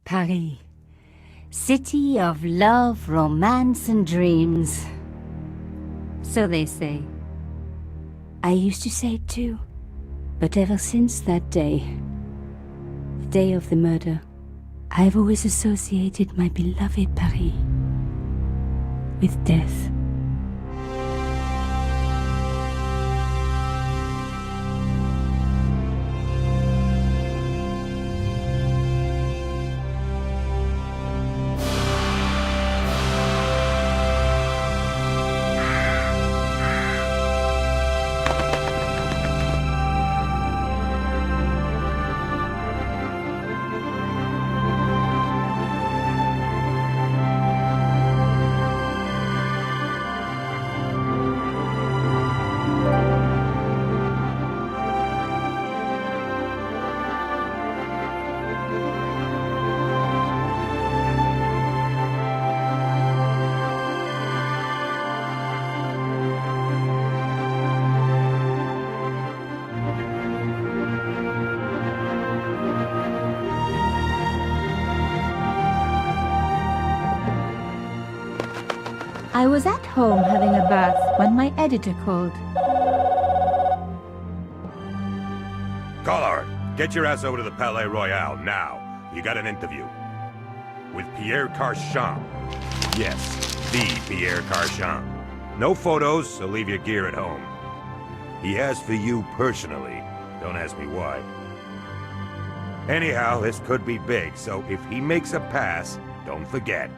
Paris. City of love, romance and dreams. So they say. I used to say it too. But ever since that day, the day of the murder, I've always associated my beloved Paris with death. I was at home having a bath when my editor called. Collard, get your ass over to the Palais Royal now. You got an interview. With Pierre Carchon. Yes, the Pierre Carchon. No photos, so leave your gear at home. He asked for you personally. Don't ask me why. Anyhow, this could be big, so if he makes a pass, don't forget.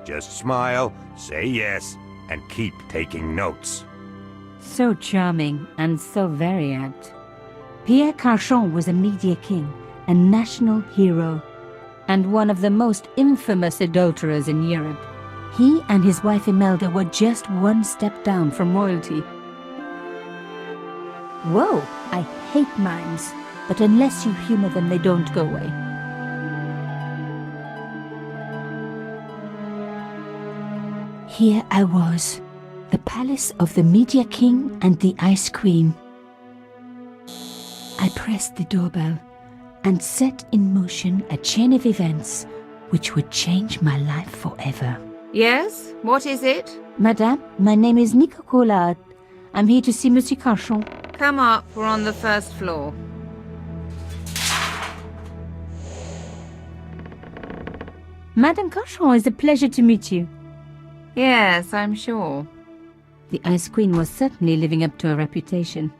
Just smile, say yes, and keep taking notes. So charming and so very apt. Pierre Carchon was a media king, a national hero, and one of the most infamous adulterers in Europe. He and his wife Imelda were just one step down from royalty. Whoa, I hate mimes, but unless you humor them, they don't go away. Here I was, the palace of the Media King and the Ice Queen. I pressed the doorbell and set in motion a chain of events which would change my life forever. Yes? What is it? Madame, my name is Nico Collard. I'm here to see Monsieur Carchon. Come up, we're on the first floor. Madame Carchon, it's a pleasure to meet you. Yes, I'm sure. The Ice Queen was certainly living up to her reputation.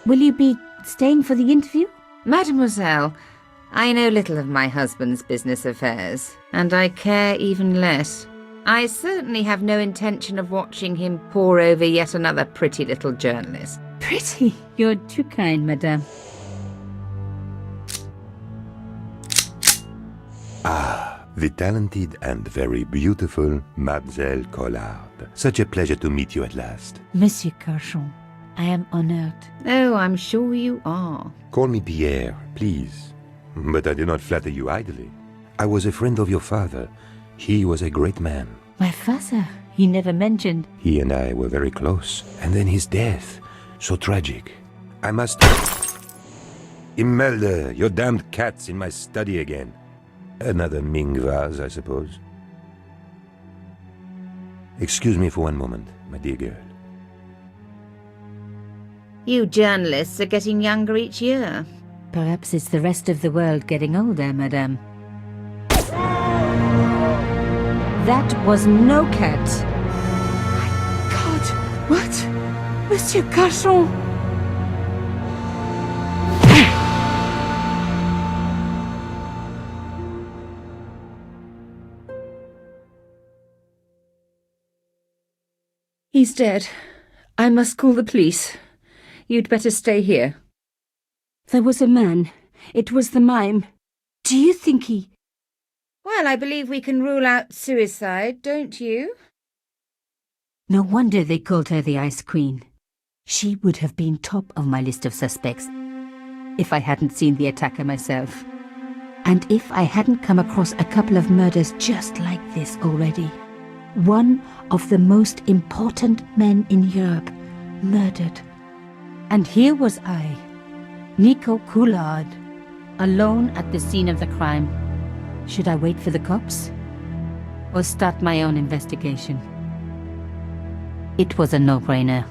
Will you be staying for the interview? Mademoiselle, I know little of my husband's business affairs, and I care even less. I certainly have no intention of watching him pore over yet another pretty little journalist. Pretty? You're too kind, madame. Ah, the talented and very beautiful Mademoiselle Collard. Such a pleasure to meet you at last. Monsieur Carchon, I am honored. Oh, I'm sure you are. Call me Pierre, please. But I do not flatter you idly. I was a friend of your father. He was a great man. My father, he never mentioned. He and I were very close. And then his death. So tragic. I must... Imelda, your damned cat's in my study again. Another Ming vase, I suppose. Excuse me for one moment, my dear girl. You journalists are getting younger each year. Perhaps it's the rest of the world getting older, madame. That was no cat. My God, what? Monsieur Carchon! He's dead. I must call the police. You'd better stay here. There was a man. It was the mime. Do you think he... Well, I believe we can rule out suicide, don't you? No wonder they called her the Ice Queen. She would have been top of my list of suspects if I hadn't seen the attacker myself. And if I hadn't come across a couple of murders just like this already. One of the most important men in Europe murdered And here was I, Nico Coulard, alone at the scene of the crime. Should I wait for the cops? Or start my own investigation? It was a no-brainer.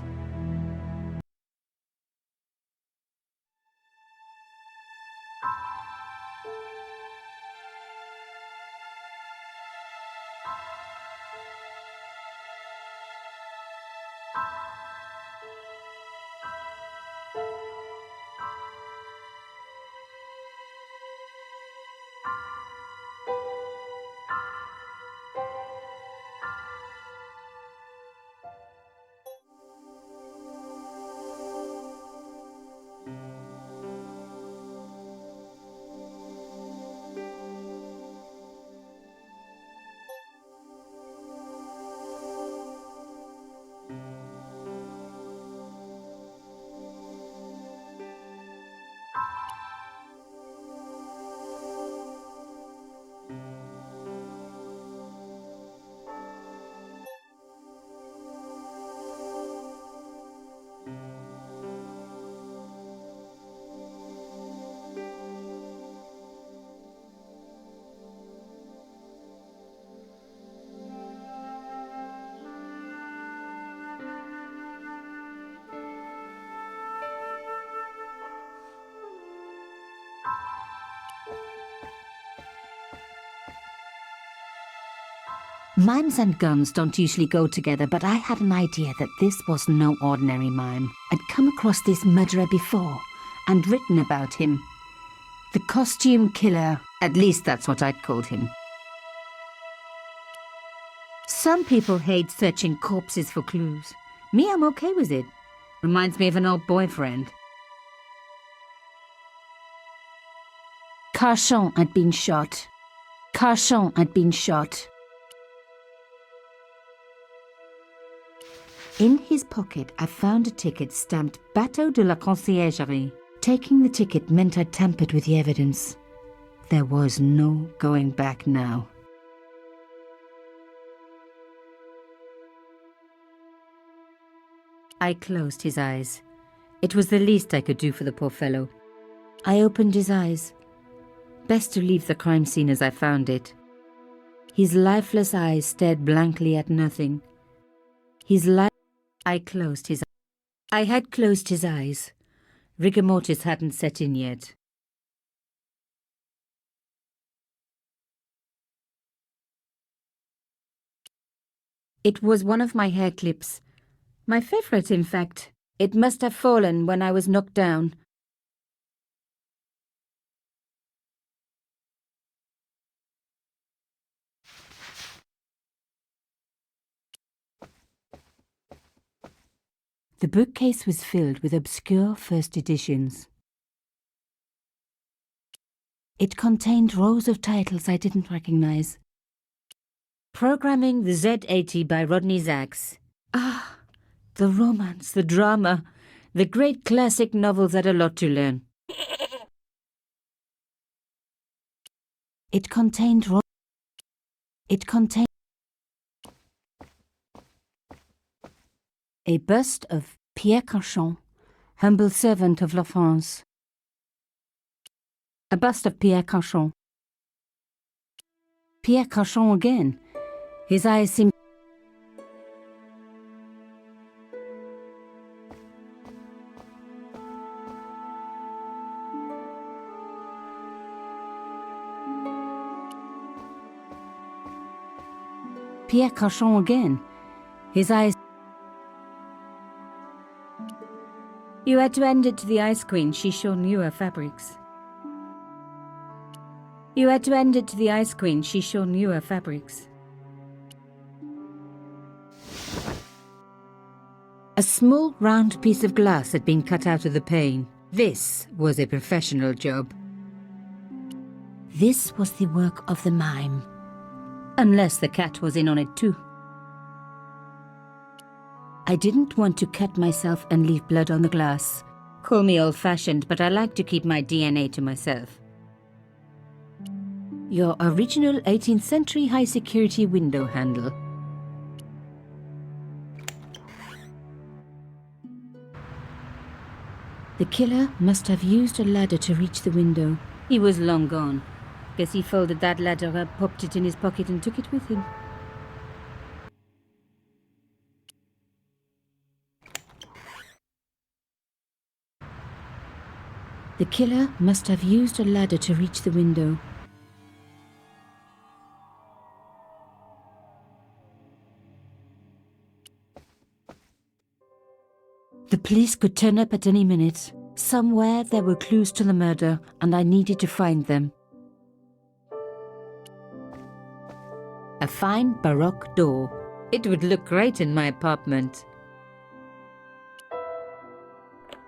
Mimes and guns don't usually go together, but I had an idea that this was no ordinary mime. I'd come across this murderer before and written about him. The costume killer, at least that's what I'd called him. Some people hate searching corpses for clues. Me, I'm okay with it. Reminds me of an old boyfriend. Carchon had been shot. Carchon had been shot. In his pocket, I found a ticket stamped Bateau de la Conciergerie. Taking the ticket meant I tampered with the evidence. There was no going back now. I closed his eyes. It was the least I could do for the poor fellow. I opened his eyes. Best to leave the crime scene as I found it. His lifeless eyes stared blankly at nothing. I closed his eyes. I had closed his eyes. Rigor mortis hadn't set in yet. It was one of my hair clips. My favorite, in fact. It must have fallen when I was knocked down. The bookcase was filled with obscure first editions. It contained rows of titles I didn't recognize. Programming the Z80 by Rodney Sachs. Ah, the romance, the drama, the great classic novels had a lot to learn. It contained a bust of Pierre Carchon, humble servant of La France. A bust of Pierre Carchon. Pierre Carchon again. His eyes seemed... Pierre Carchon again. His eyes... You had to hand it to the Ice Queen. She sure knew her fabrics. You had to hand it to the Ice Queen. She sure knew her fabrics. A small round piece of glass had been cut out of the pane. This was a professional job. This was the work of the mime. Unless the cat was in on it too. I didn't want to cut myself and leave blood on the glass. Call me old-fashioned, but I like to keep my DNA to myself. Your original 18th century high-security window handle. The killer must have used a ladder to reach the window. He was long gone. Guess he folded that ladder up, popped it in his pocket and took it with him. The killer must have used a ladder to reach the window. The police could turn up at any minute. Somewhere there were clues to the murder, and I needed to find them. A fine Baroque door. It would look great in my apartment.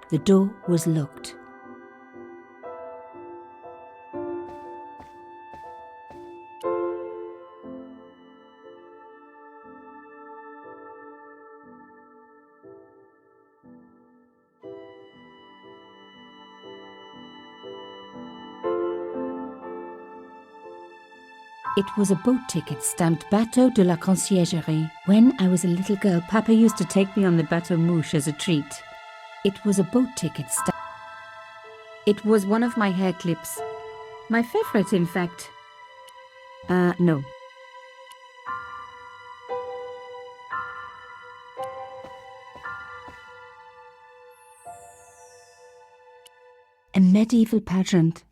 The door was locked. It was a boat ticket stamped Bateau de la Conciergerie. When I was a little girl, Papa used to take me on the Bateau Mouche as a treat. It was a boat ticket stamped. It was one of my hair clips. My favorite, in fact. No. A medieval pageant.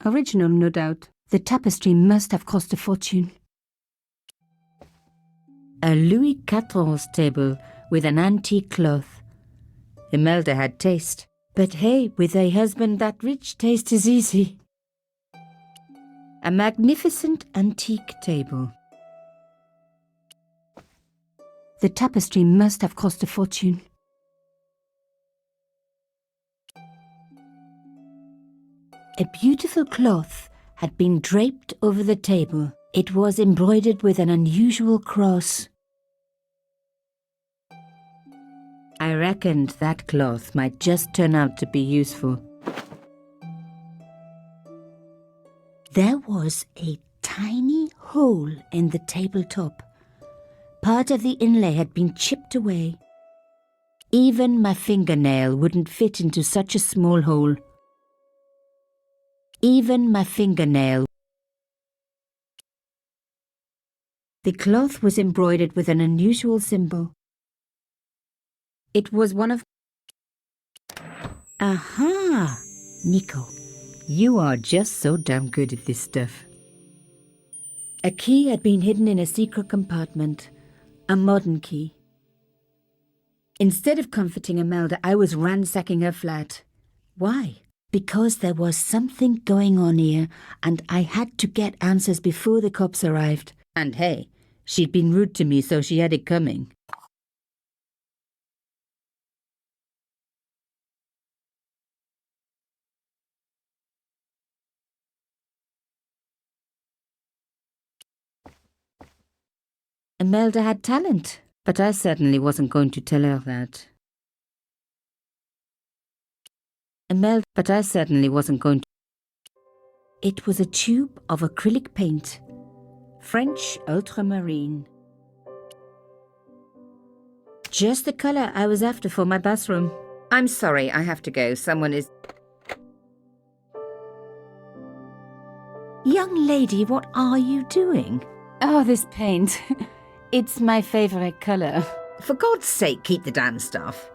Original, no doubt. The tapestry must have cost a fortune. A Louis XIV table with an antique cloth. Imelda had taste. But hey, with a husband that rich, taste is easy. A magnificent antique table. The tapestry must have cost a fortune. A beautiful cloth had been draped over the table. It was embroidered with an unusual cross. I reckoned that cloth might just turn out to be useful. There was a tiny hole in the tabletop. Part of the inlay had been chipped away. Even my fingernail wouldn't fit into such a small hole. Even my fingernail. The cloth was embroidered with an unusual symbol. It was one of... Aha! Nico, you are just so damn good at this stuff. A key had been hidden in a secret compartment. A modern key. Instead of comforting Imelda, I was ransacking her flat. Why? Because there was something going on here, and I had to get answers before the cops arrived. And hey, she'd been rude to me, so she had it coming. Imelda had talent, but I certainly wasn't going to tell her that. But I certainly wasn't going to. It was a tube of acrylic paint. French ultramarine. Just the colour I was after for my bathroom. I'm sorry, I have to go. Someone is... Young lady, what are you doing? Oh, this paint. It's my favourite colour. For God's sake, keep the damn stuff.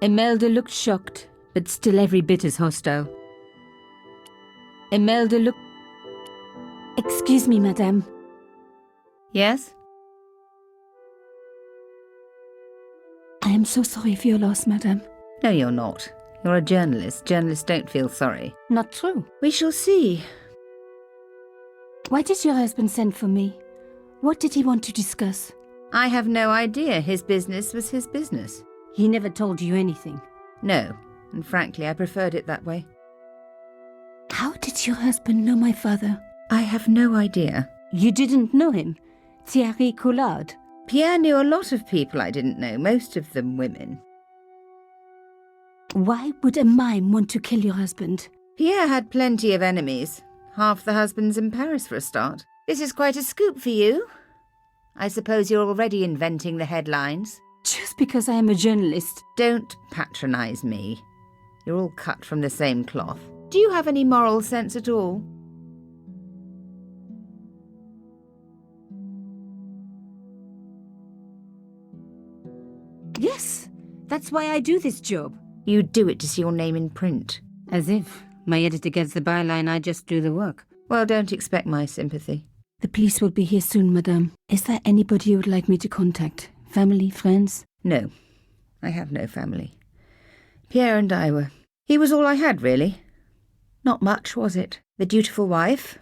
Imelda looked shocked, but still every bit as hostile. Imelda looked... Excuse me, madame. Yes? I am so sorry for your loss, madame. No, you're not. You're a journalist. Journalists don't feel sorry. Not true. We shall see. Why did your husband send for me? What did he want to discuss? I have no idea. His business was his business. He never told you anything? No, and frankly, I preferred it that way. How did your husband know my father? I have no idea. You didn't know him? Thierry Collard? Pierre knew a lot of people I didn't know, most of them women. Why would a mime want to kill your husband? Pierre had plenty of enemies. Half the husbands in Paris for a start. This is quite a scoop for you. I suppose you're already inventing the headlines. Just because I am a journalist. Don't patronise me. You're all cut from the same cloth. Do you have any moral sense at all? Yes, that's why I do this job. You do it to see your name in print. As if my editor gets the byline, I just do the work. Well, don't expect my sympathy. The police will be here soon, madame. Is there anybody you would like me to contact? Family, friends? No, I have no family. Pierre and I were... He was all I had, really. Not much, was it? The dutiful wife.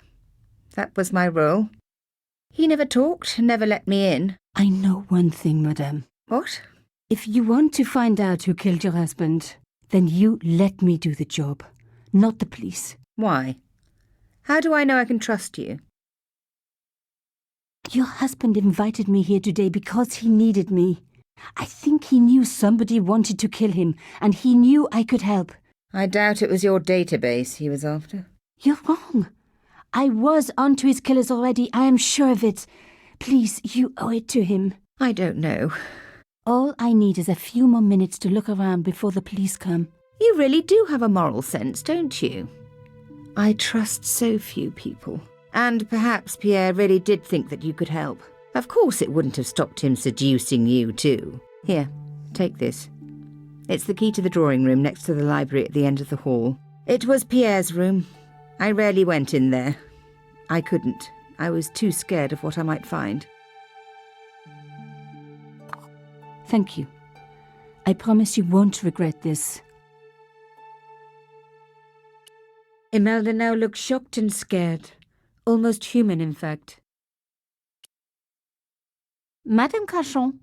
That was my role. He never talked, never let me in. I know one thing, madame. What? If you want to find out who killed your husband, then you let me do the job, not the police. Why? How do I know I can trust you? Your husband invited me here today because he needed me. I think he knew somebody wanted to kill him, and he knew I could help. I doubt it was your database he was after. You're wrong. I was onto his killers already, I am sure of it. Please, you owe it to him. I don't know. All I need is a few more minutes to look around before the police come. You really do have a moral sense, don't you? I trust so few people. And perhaps Pierre really did think that you could help. Of course it wouldn't have stopped him seducing you too. Here, take this. It's the key to the drawing room next to the library at the end of the hall. It was Pierre's room. I rarely went in there. I couldn't. I was too scared of what I might find. Thank you. I promise you won't regret this. Imelda now looks shocked and scared. Almost human, in fact. Madame Cachon,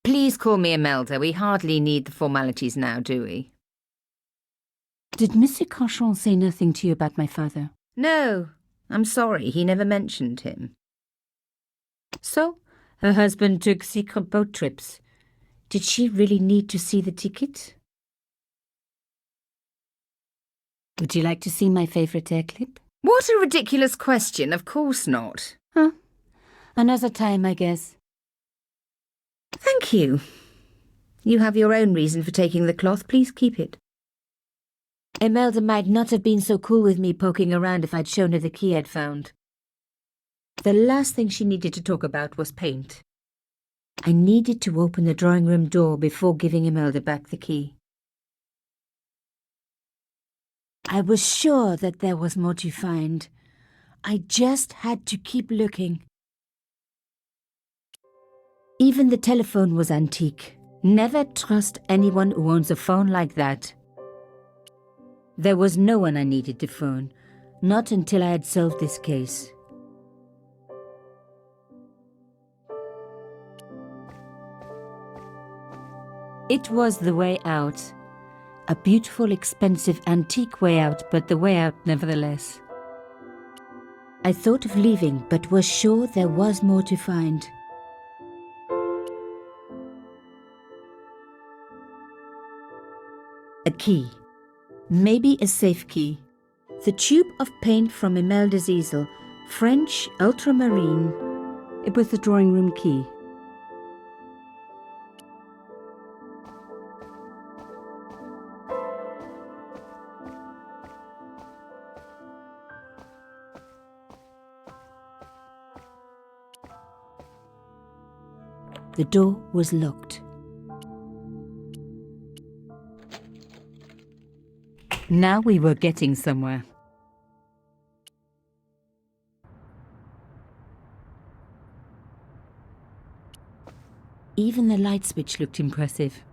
Please call me Imelda. We hardly need the formalities now, do we? Did Monsieur Cachon say nothing to you about my father? No. I'm sorry. He never mentioned him. So, her husband took secret boat trips. Did she really need to see the ticket? Would you like to see my favourite hair clip? What a ridiculous question. Of course not. Huh. Another time, I guess. Thank you. You have your own reason for taking the cloth. Please keep it. Imelda might not have been so cool with me poking around if I'd shown her the key I'd found. The last thing she needed to talk about was paint. I needed to open the drawing room door before giving Imelda back the key. I was sure that there was more to find. I just had to keep looking. Even the telephone was antique. Never trust anyone who owns a phone like that. There was no one I needed to phone, not until I had solved this case. It was the way out. A beautiful, expensive, antique way out, but the way out nevertheless. I thought of leaving, but was sure there was more to find. A key. Maybe a safe key. The tube of paint from Imelda's easel. French, ultramarine. It was the drawing room key. The door was locked. Now we were getting somewhere. Even the light switch looked impressive.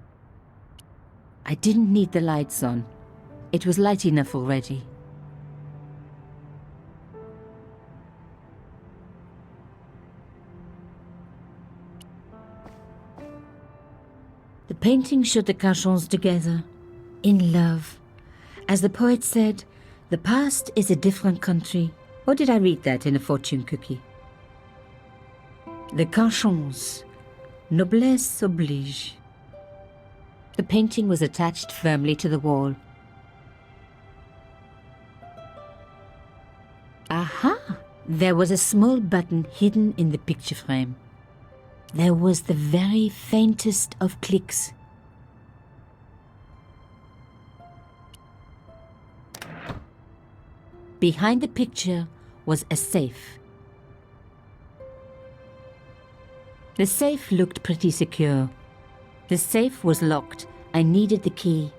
I didn't need the lights on. It was light enough already. The painting showed the Cachons together, in love. As the poet said, the past is a different country. Or did I read that in a fortune cookie? The Cachons, noblesse oblige. The painting was attached firmly to the wall. Aha! There was a small button hidden in the picture frame. There was the very faintest of clicks. Behind the picture was a safe. The safe looked pretty secure. The safe was locked. I needed the key.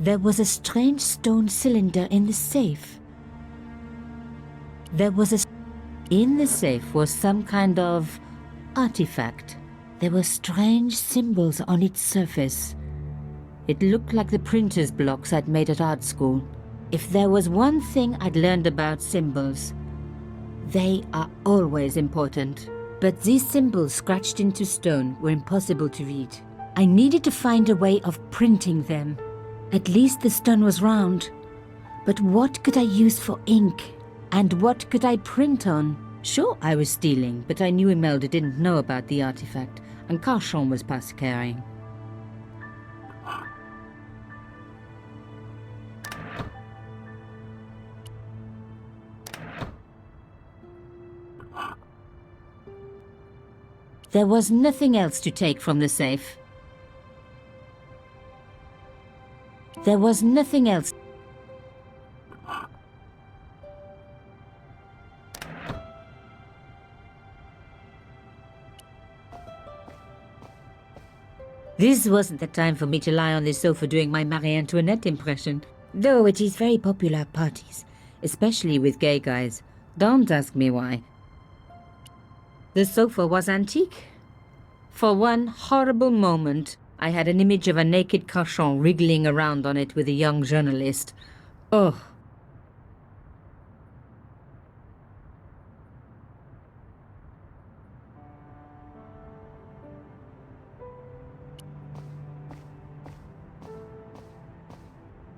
There was a strange stone cylinder in the safe. In the safe was some kind of artifact. There were strange symbols on its surface. It looked like the printer's blocks I'd made at art school. If there was one thing I'd learned about symbols, they are always important. But these symbols scratched into stone were impossible to read. I needed to find a way of printing them. At least the stone was round. But what could I use for ink? And what could I print on? Sure, I was stealing, but I knew Imelda didn't know about the artifact, and Carchon was past carrying. There was nothing else to take from the safe. There was nothing else. This wasn't the time for me to lie on the sofa doing my Marie Antoinette impression, though it is very popular at parties, especially with gay guys. Don't ask me why. The sofa was antique. For one horrible moment, I had an image of a naked Carchon wriggling around on it with a young journalist. Oh.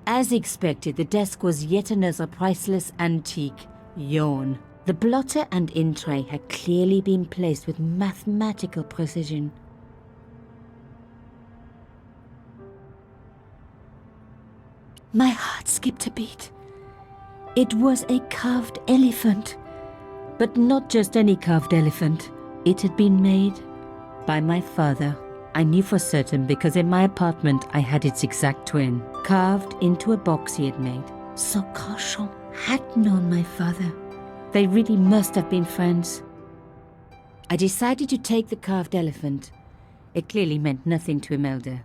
As expected, the desk was yet another priceless antique. Yawn. The blotter and ink tray had clearly been placed with mathematical precision. My heart skipped a beat. It was a carved elephant. But not just any carved elephant. It had been made by my father. I knew for certain because in my apartment I had its exact twin, carved into a box he had made. So Carchon had known my father. They really must have been friends. I decided to take the carved elephant. It clearly meant nothing to Imelda.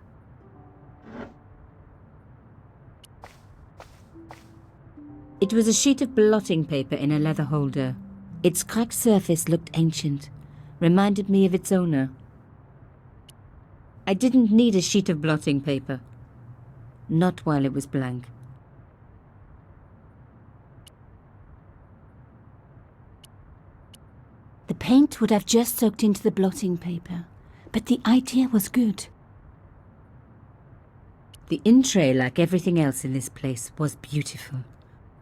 It was a sheet of blotting paper in a leather holder. Its cracked surface looked ancient, reminded me of its owner. I didn't need a sheet of blotting paper. Not while it was blank. The paint would have just soaked into the blotting paper, but the idea was good. The ink tray, like everything else in this place, was beautiful.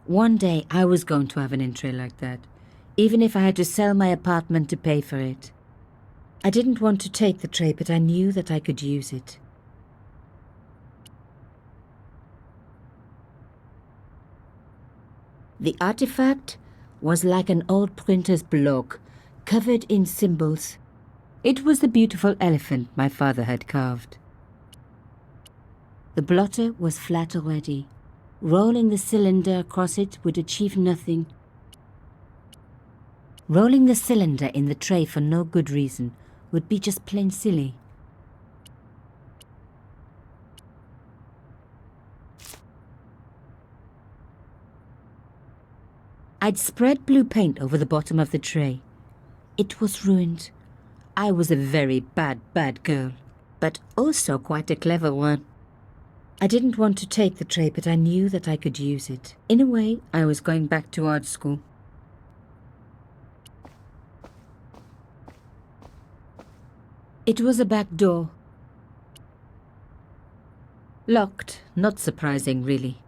One day I was going to have an ink tray like that, even if I had to sell my apartment to pay for it. I didn't want to take the tray, but I knew that I could use it. The artifact was like an old printer's block, covered in symbols. It was the beautiful elephant my father had carved. The blotter was flat already. Rolling the cylinder across it would achieve nothing. Rolling the cylinder in the tray for no good reason would be just plain silly. I'd spread blue paint over the bottom of the tray. It was ruined. I was a very bad girl, but also quite a clever one. I didn't want to take the tray, but I knew that I could use it. In a way, I was going back to art school. It was a back door. Locked, not surprising, really.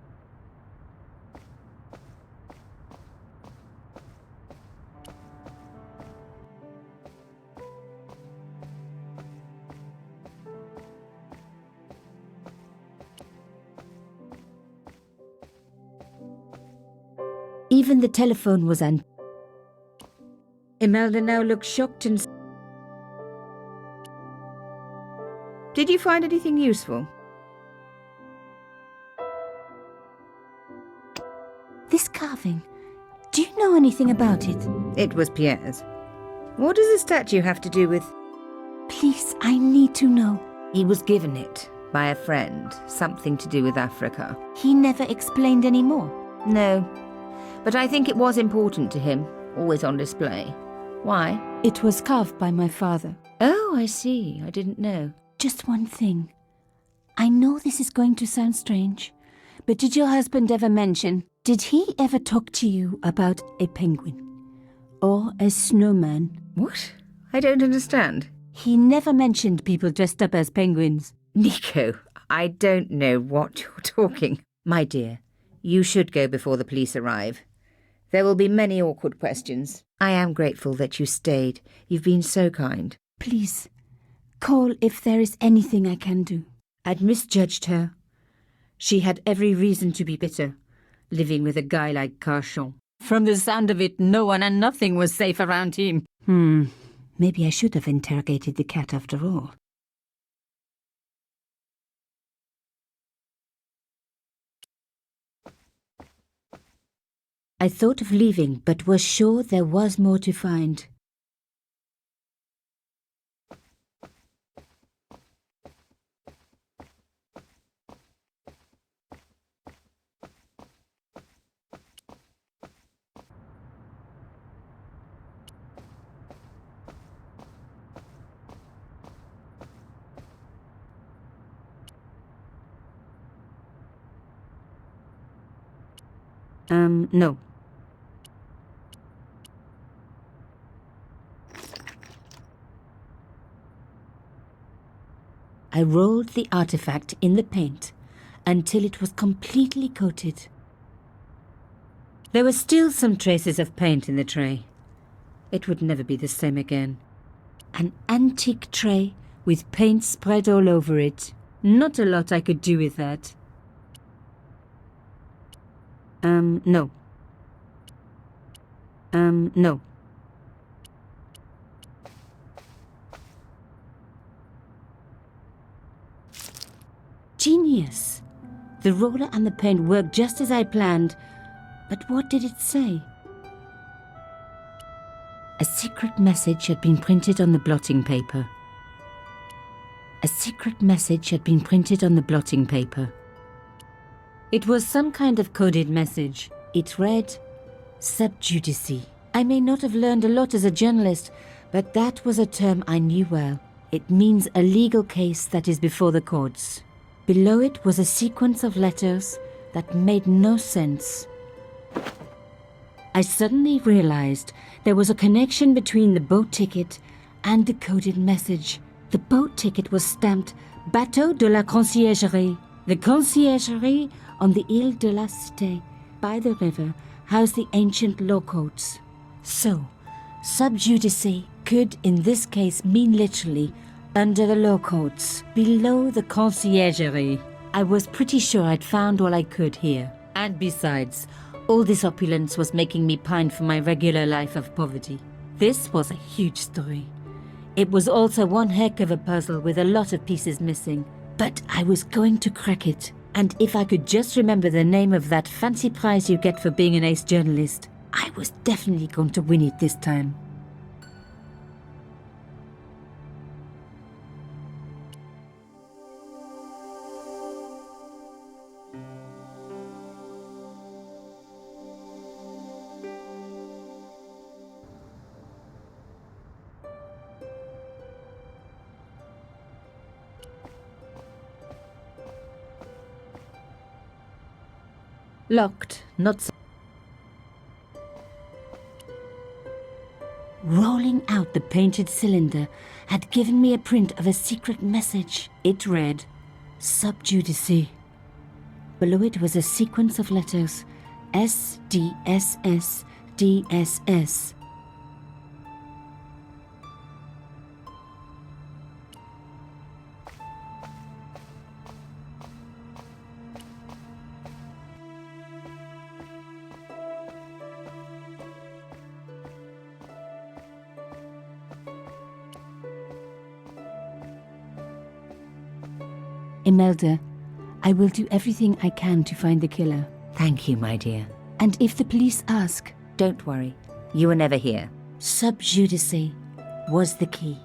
Even the telephone was Imelda now looked shocked and... Did you find anything useful? This carving, do you know anything about it? It was Pierre's. What does the statue have to do with... Please, I need to know. He was given it by a friend, something to do with Africa. He never explained any more. No, but I think it was important to him, always on display. Why? It was carved by my father. Oh, I see. I didn't know. Just one thing. I know this is going to sound strange, but did your husband ever mention... Did he ever talk to you about a penguin? Or a snowman? What? I don't understand. He never mentioned people dressed up as penguins. Nico, I don't know what you're talking. My dear, you should go before the police arrive. There will be many awkward questions. I am grateful that you stayed. You've been so kind. Please, call if there is anything I can do. I'd misjudged her. She had every reason to be bitter, living with a guy like Carchon. From the sound of it, no one and nothing was safe around him. Maybe I should have interrogated the cat after all. I thought of leaving, but was sure there was more to find. No. I rolled the artifact in the paint until it was completely coated. There were still some traces of paint in the tray. It would never be the same again. An antique tray with paint spread all over it. Not a lot I could do with that. No. No. Genius! The roller and the paint worked just as I planned, but what did it say? A secret message had been printed on the blotting paper. A secret message had been printed on the blotting paper. It was some kind of coded message. It read, sub judice. I may not have learned a lot as a journalist, but that was a term I knew well. It means a legal case that is before the courts. Below it was a sequence of letters that made no sense. I suddenly realized there was a connection between the boat ticket and the coded message. The boat ticket was stamped Bateau de la Conciergerie. The conciergerie on the Ile de la Cité, by the river, housed the ancient law courts. So, sub judice could in this case mean literally under the law courts, below the conciergerie. I was pretty sure I'd found all I could here. And besides, all this opulence was making me pine for my regular life of poverty. This was a huge story. It was also one heck of a puzzle with a lot of pieces missing. But I was going to crack it. And if I could just remember the name of that fancy prize you get for being an ace journalist, I was definitely going to win it this time. Locked, not so. Rolling out the painted cylinder had given me a print of a secret message. It read, sub judice. Below it was a sequence of letters, S, D, S, S, D, S, S. Imelda, I will do everything I can to find the killer. Thank you, my dear. And if the police ask, Don't worry. You were never here. sub judice was the key.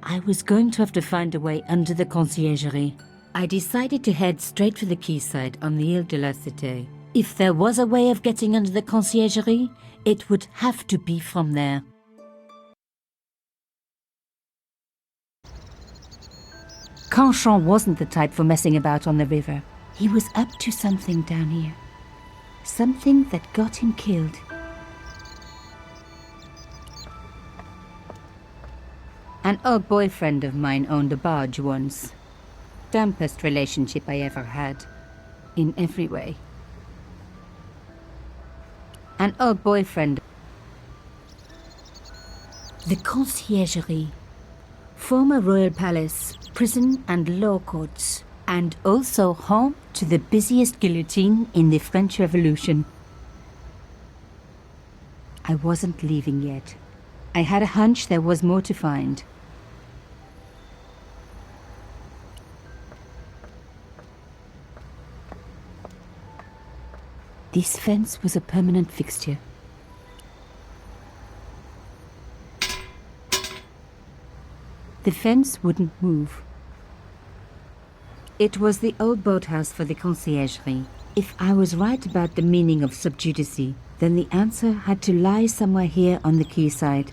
I was going to have to find a way under the conciergerie. I decided to head straight for the quayside on the Ile de la Cité. If there was a way of getting under the conciergerie, it would have to be from there. Canchon wasn't the type for messing about on the river. He was up to something down here. Something that got him killed. An old boyfriend of mine owned a barge once. Dampest relationship I ever had. In every way. An old boyfriend. The conciergerie. Former royal palace, prison and law courts. And also home to the busiest guillotine in the French Revolution. I wasn't leaving yet. I had a hunch there was more to find. This fence was a permanent fixture. The fence wouldn't move. It was the old boathouse for the conciergerie. If I was right about the meaning of sub judice, then the answer had to lie somewhere here on the quayside.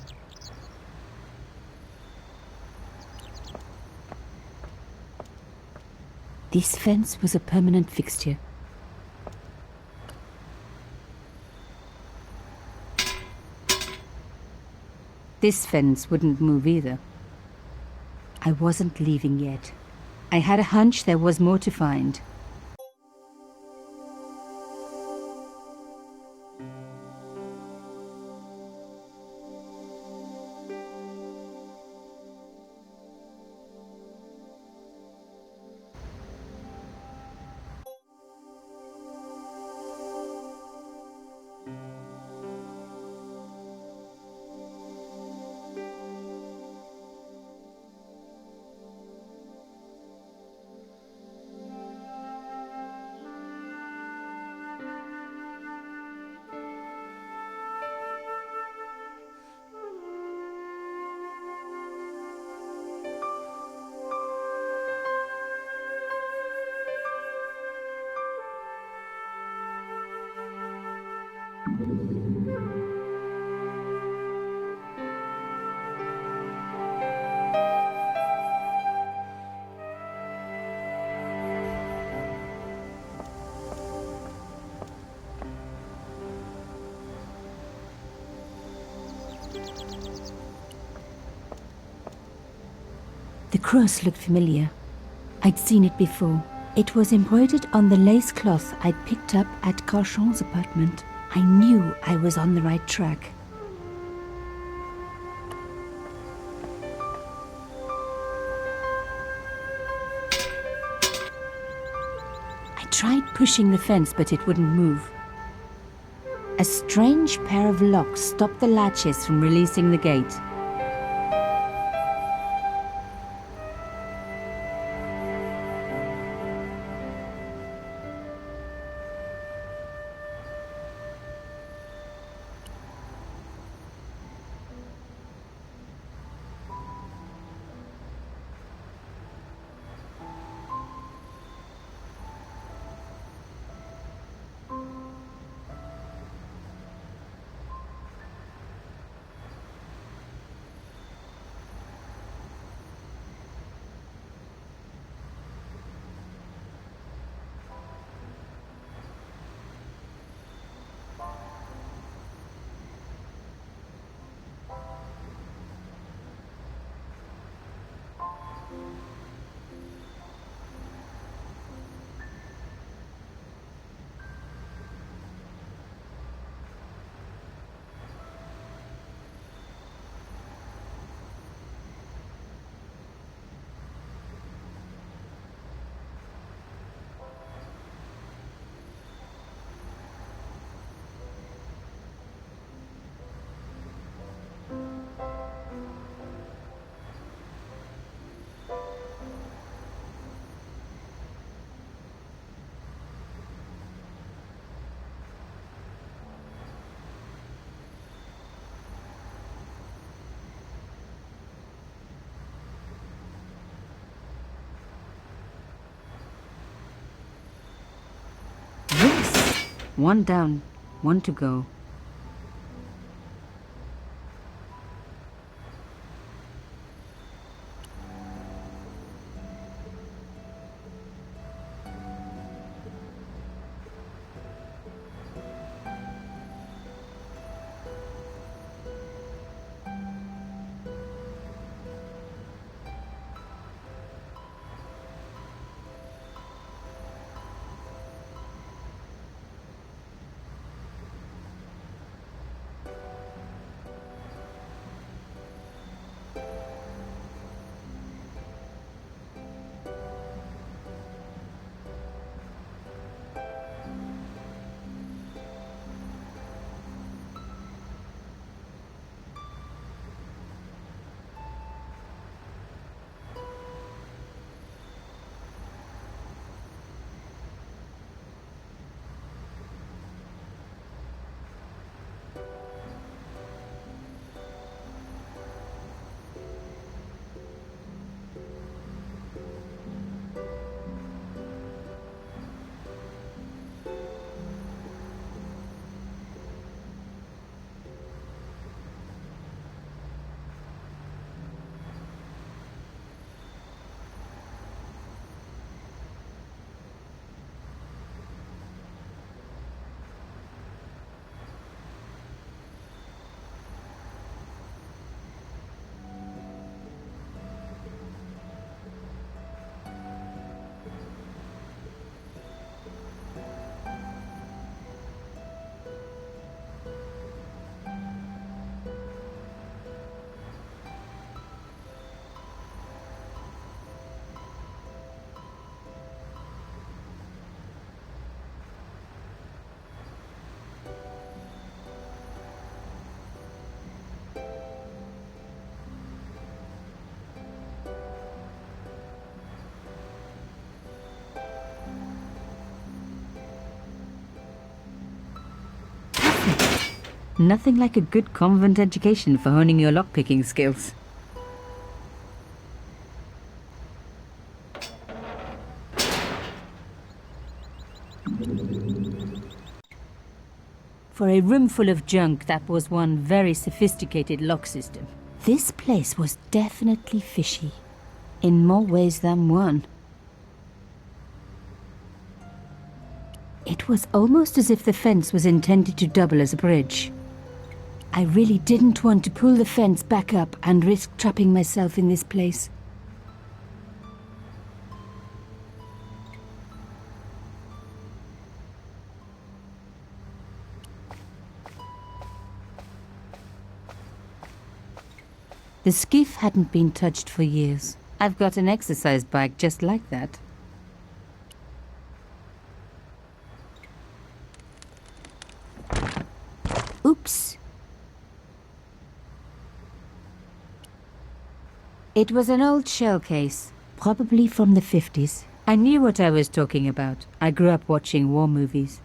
This fence was a permanent fixture. This fence wouldn't move either. I wasn't leaving yet. I had a hunch there was more to find. The cross looked familiar. I'd seen it before. It was embroidered on the lace cloth I'd picked up at Canchon's apartment. I knew I was on the right track. I tried pushing the fence, but it wouldn't move. A strange pair of locks stopped the latches from releasing the gate. One down, one to go. Nothing like a good convent education for honing your lockpicking skills. For a room full of junk, that was one very sophisticated lock system. This place was definitely fishy, in more ways than one. It was almost as if the fence was intended to double as a bridge. I really didn't want to pull the fence back up and risk trapping myself in this place. The skiff hadn't been touched for years. I've got an exercise bike just like that. Oops. It was an old shell case, probably from the 50s. I knew what I was talking about. I grew up watching war movies.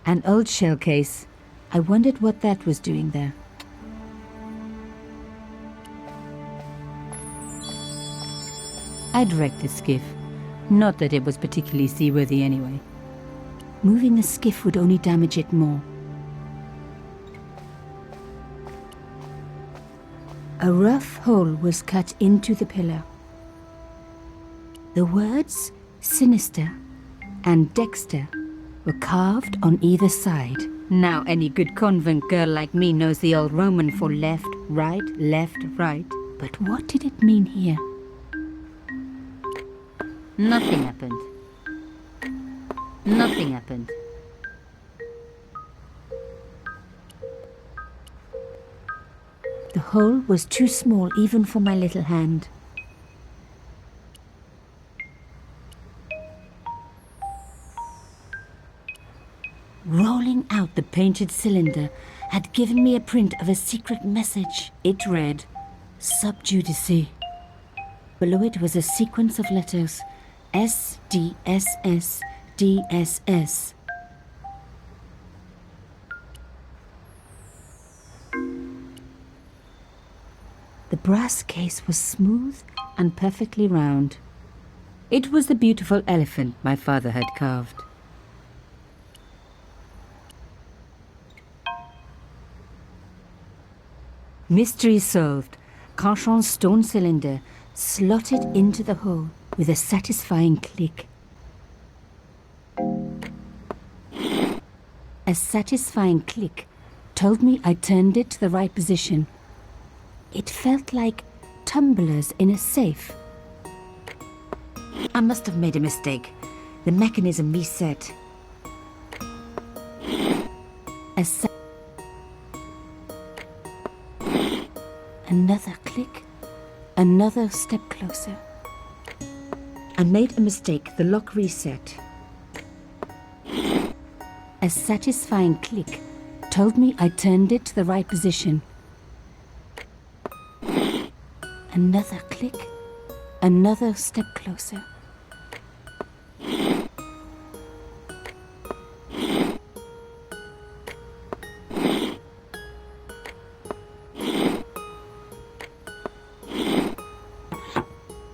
An old shell case. I wondered what that was doing there. I'd wrecked the skiff. Not that it was particularly seaworthy anyway. Moving the skiff would only damage it more. A rough hole was cut into the pillar. The words "sinister" and "Dexter" were carved on either side. Now any good convent girl like me knows the old Roman for left, right, right. But what did it mean here? Nothing happened. Nothing happened. The hole was too small even for my little hand. Rolling out the painted cylinder had given me a print of a secret message. It read, "Sub Judice." Below it was a sequence of letters, SDSS DSS. The brass case was smooth and perfectly round. It was the beautiful elephant my father had carved. Mystery solved. Carchon's stone cylinder slotted into the hole with a satisfying click. A satisfying click told me I turned it to the right position. It felt like tumblers in a safe. I must have made a mistake. The mechanism reset. Another click. Another step closer. I made a mistake. The lock reset. A satisfying click told me I turned it to the right position. Another click. Another step closer.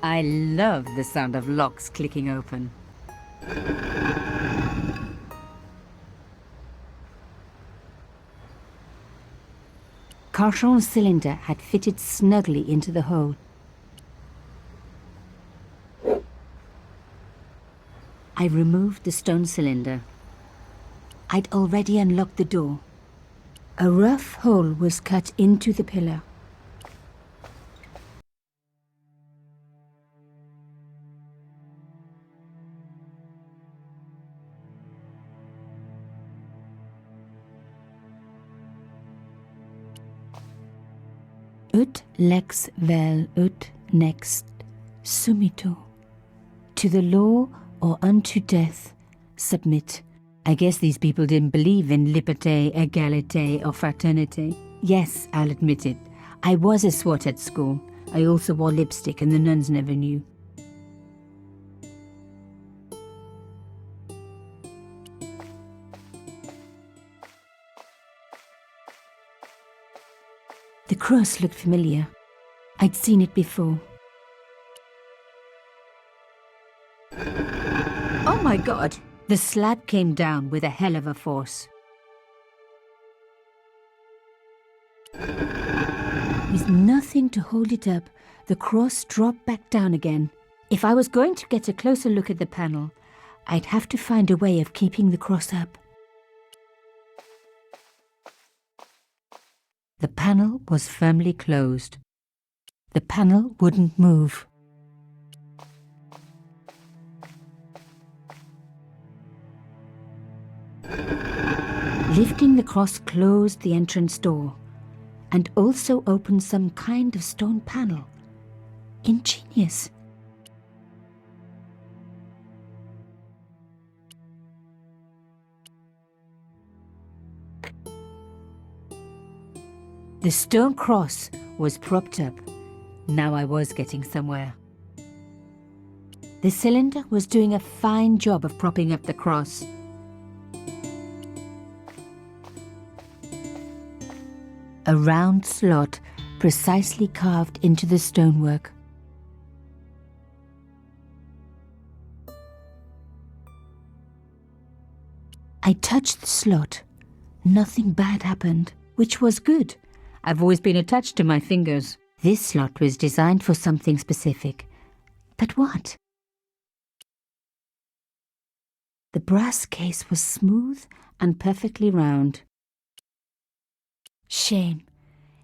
I love the sound of locks clicking open. Carchon's cylinder had fitted snugly into the hole. I removed the stone cylinder. I'd already unlocked the door. A rough hole was cut into the pillar. Ut lex vel ut next sumito. To the law or unto death submit. I guess these people didn't believe in liberté, égalité or fraternité. Yes, I'll admit it. I was a swot at school. I also wore lipstick and the nuns never knew. The cross looked familiar. I'd seen it before. Oh my God! The slab came down with a hell of a force. With nothing to hold it up, the cross dropped back down again. If I was going to get a closer look at the panel, I'd have to find a way of keeping the cross up. The panel was firmly closed. The panel wouldn't move. Lifting the cross closed the entrance door and also opened some kind of stone panel. Ingenious. The stone cross was propped up. Now I was getting somewhere. The cylinder was doing a fine job of propping up the cross. A round slot precisely carved into the stonework. I touched the slot. Nothing bad happened, which was good. I've always been attached to my fingers. This slot was designed for something specific. But what? The brass case was smooth and perfectly round. Shame.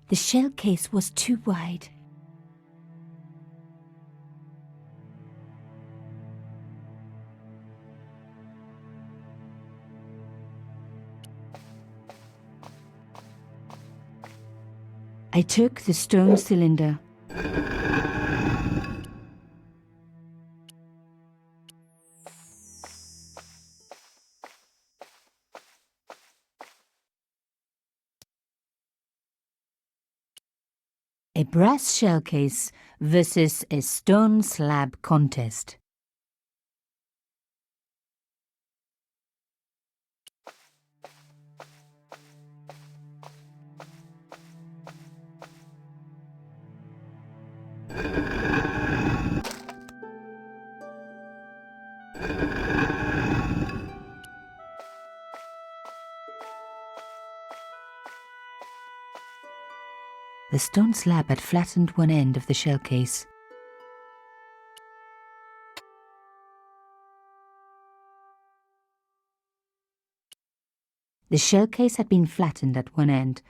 The shell case was too wide. I took the stone cylinder. A brass shell case versus a stone slab contest. The stone slab had flattened one end of the shell case. The shell case had been flattened at one end,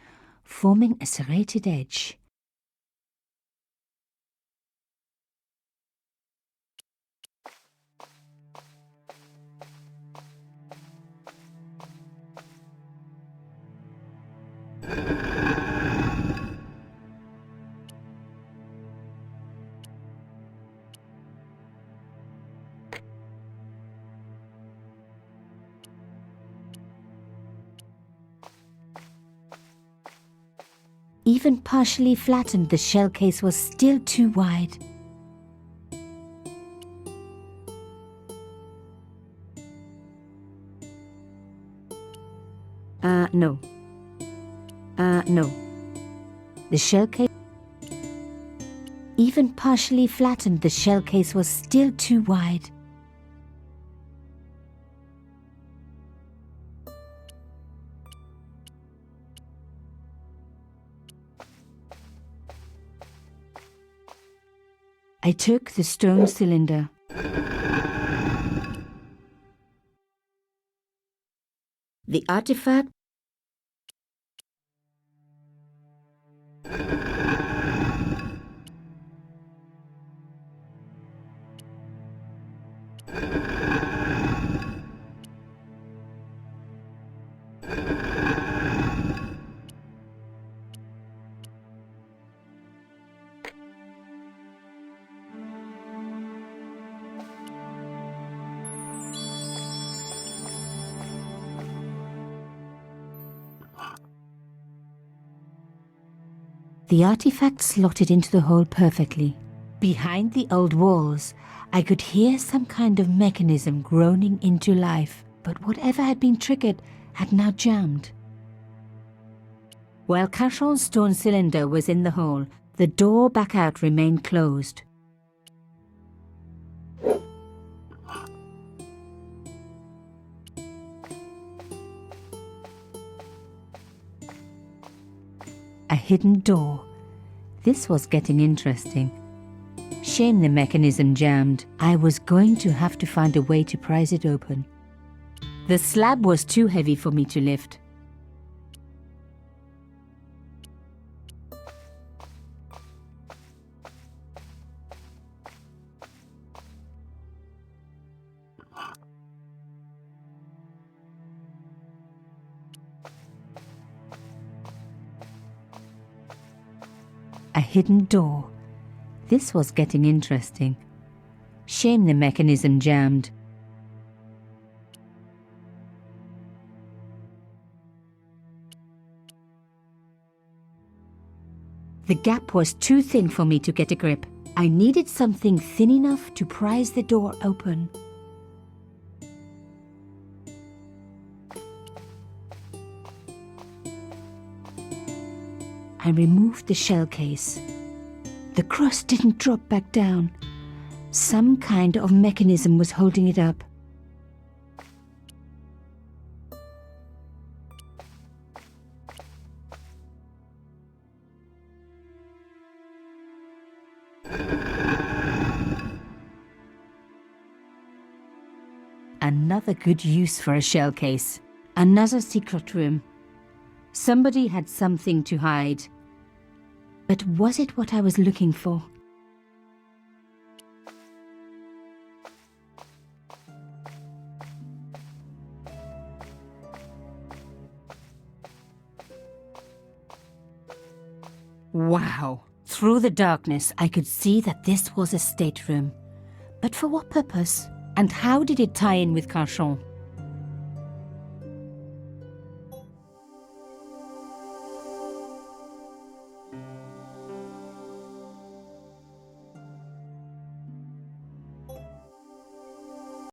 forming a serrated edge. Even partially flattened, the shell case was still too wide. No. No. The shell case... Even partially flattened, the shell case was still too wide. I took the stone cylinder. The artifact The artifact slotted into the hole perfectly. Behind the old walls, I could hear some kind of mechanism groaning into life, but whatever had been triggered had now jammed. While Cachon's stone cylinder was in the hole, the door back out remained closed. A hidden door. This was getting interesting. Shame the mechanism jammed. I was going to have to find a way to prise it open. The slab was too heavy for me to lift. A hidden door. This was getting interesting. Shame the mechanism jammed. The gap was too thin for me to get a grip. I needed something thin enough to prise the door open. I removed the shell case. The crust didn't drop back down. Some kind of mechanism was holding it up. Another good use for a shell case. Another secret room. Somebody had something to hide. But was it what I was looking for? Wow! Through the darkness, I could see that this was a stateroom. But for what purpose? And how did it tie in with Cachon?